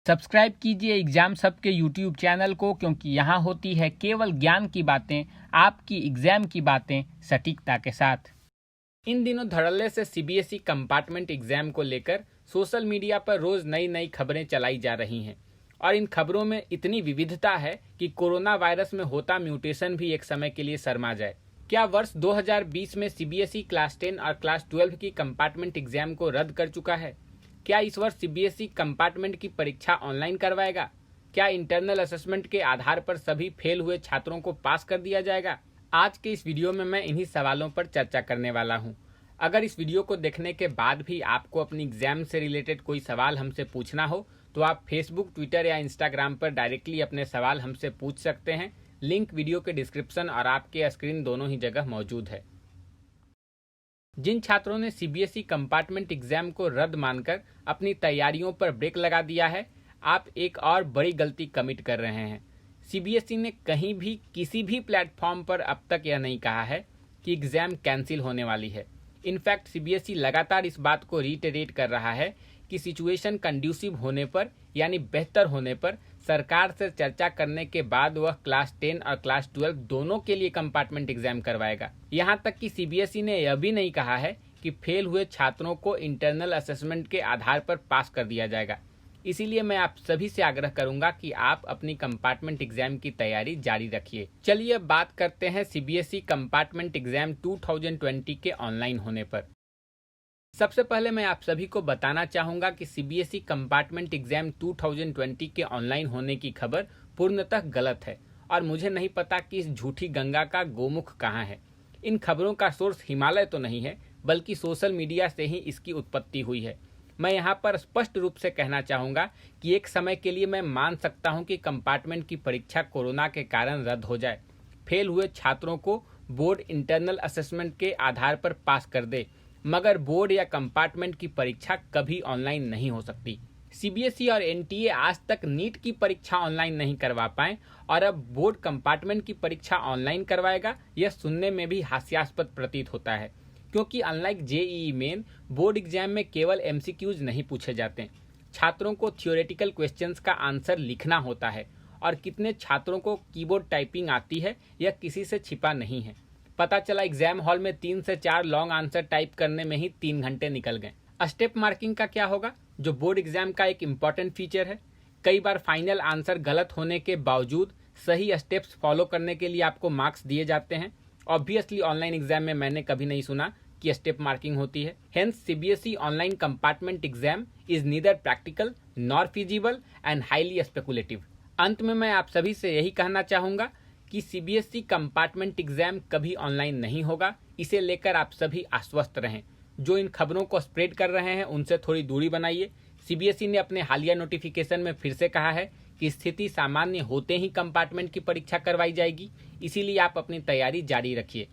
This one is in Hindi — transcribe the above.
सब्सक्राइब कीजिए एग्जाम सब के यूट्यूब चैनल को, क्योंकि यहाँ होती है केवल ज्ञान की बातें, आपकी एग्जाम की बातें सटीकता के साथ। इन दिनों धड़ल्ले से सीबीएसई कंपार्टमेंट एग्जाम को लेकर सोशल मीडिया पर रोज नई नई खबरें चलाई जा रही हैं और इन खबरों में इतनी विविधता है कि कोरोना वायरस में होता म्यूटेशन भी एक समय के लिए शर्मा जाए। क्या वर्ष 2020 में सीबीएसई क्लास 10 और क्लास 12 की कंपार्टमेंट एग्जाम को रद्द कर चुका है? क्या इस वर्ष सीबीएसई कंपार्टमेंट की परीक्षा ऑनलाइन करवाएगा? क्या इंटरनल असेसमेंट के आधार पर सभी फेल हुए छात्रों को पास कर दिया जाएगा? आज के इस वीडियो में मैं इन्हीं सवालों पर चर्चा करने वाला हूं। अगर इस वीडियो को देखने के बाद भी आपको अपनी एग्जाम से रिलेटेड कोई सवाल हमसे पूछना हो तो आप फेसबुक, ट्विटर या इंस्टाग्राम पर डायरेक्टली अपने सवाल हमसे पूछ सकते हैं। लिंक वीडियो के डिस्क्रिप्शन और आपके स्क्रीन दोनों ही जगह मौजूद है। जिन छात्रों ने सीबीएसई कंपार्टमेंट एग्जाम को रद्द मानकर अपनी तैयारियों पर ब्रेक लगा दिया है, आप एक और बड़ी गलती कमिट कर रहे हैं। सीबीएसई ने कहीं भी किसी भी प्लेटफॉर्म पर अब तक यह नहीं कहा है कि एग्जाम कैंसिल होने वाली है। इनफैक्ट सीबीएसई लगातार इस बात को रीटरेट कर रहा है कि सिचुएशन कंड्यूसिव होने पर, यानी बेहतर होने पर, सरकार से चर्चा करने के बाद वह क्लास 10 और क्लास 12 दोनों के लिए कंपार्टमेंट एग्जाम करवाएगा। यहां तक कि सीबीएसई ने यह भी नहीं कहा है कि फेल हुए छात्रों को इंटरनल असेसमेंट के आधार पर पास कर दिया जाएगा। इसीलिए मैं आप सभी से आग्रह करूंगा कि आप अपनी कंपार्टमेंट एग्जाम की तैयारी जारी रखिए। चलिए अब बात करते हैं सीबीएसई कंपार्टमेंट एग्जाम 2020 के ऑनलाइन होने पर। सबसे पहले मैं आप सभी को बताना चाहूंगा कि सीबीएसई कंपार्टमेंट एग्जाम 2020 के ऑनलाइन होने की खबर पूर्णतः गलत है और मुझे नहीं पता कि इस झूठी गंगा का गोमुख कहाँ है। इन खबरों का सोर्स हिमालय तो नहीं है, बल्कि सोशल मीडिया से ही इसकी उत्पत्ति हुई है। मैं यहाँ पर स्पष्ट रूप से कहना चाहूँगा कि एक समय के लिए मैं मान सकता हूँ कि कंपार्टमेंट की परीक्षा कोरोना के कारण रद्द हो जाए, फेल हुए छात्रों को बोर्ड इंटरनल असेसमेंट के आधार पर पास कर दे, मगर बोर्ड या कंपार्टमेंट की परीक्षा कभी ऑनलाइन नहीं हो सकती। सीबीएसई और एनटीए आज तक नीट की परीक्षा ऑनलाइन नहीं करवा पाए और अब बोर्ड कंपार्टमेंट की परीक्षा ऑनलाइन करवाएगा, यह सुनने में भी हास्यास्पद प्रतीत होता है, क्योंकि unlike JEE main, board exam में केवल एमसीक्यूज नहीं पूछे जाते। छात्रों को थियोरेटिकल क्वेश्चंस का आंसर लिखना होता है और कितने छात्रों को कीबोर्ड टाइपिंग आती है यह किसी से छिपा नहीं है। पता चला एग्जाम हॉल में 3 से 4 लॉन्ग आंसर टाइप करने में ही 3 घंटे निकल गए। स्टेप मार्किंग का क्या होगा, जो बोर्ड एग्जाम का एक इम्पॉर्टेंट फीचर है? कई बार फाइनल आंसर गलत होने के बावजूद सही स्टेप्स फॉलो करने के लिए आपको मार्क्स दिए जाते हैं। ऑब्वियसली ऑनलाइन एग्जाम में मैंने कभी नहीं सुना कि स्टेप मार्किंग होती है। Hence CBSE online compartment exam is neither practical nor feasible and highly speculative. अंत में मैं आप सभी से यही कहना चाहूंगा कि सीबीएसई कंपार्टमेंट एग्जाम कभी ऑनलाइन नहीं होगा। इसे लेकर आप सभी आश्वस्त रहें। जो इन खबरों को स्प्रेड कर रहे हैं उनसे थोड़ी दूरी बनाइए। सीबीएसई ने अपने हालिया नोटिफिकेशन में फिर से कहा है कि स्थिति सामान्य होते ही कंपार्टमेंट की परीक्षा करवाई जाएगी, इसीलिए आप अपनी तैयारी जारी रखिए।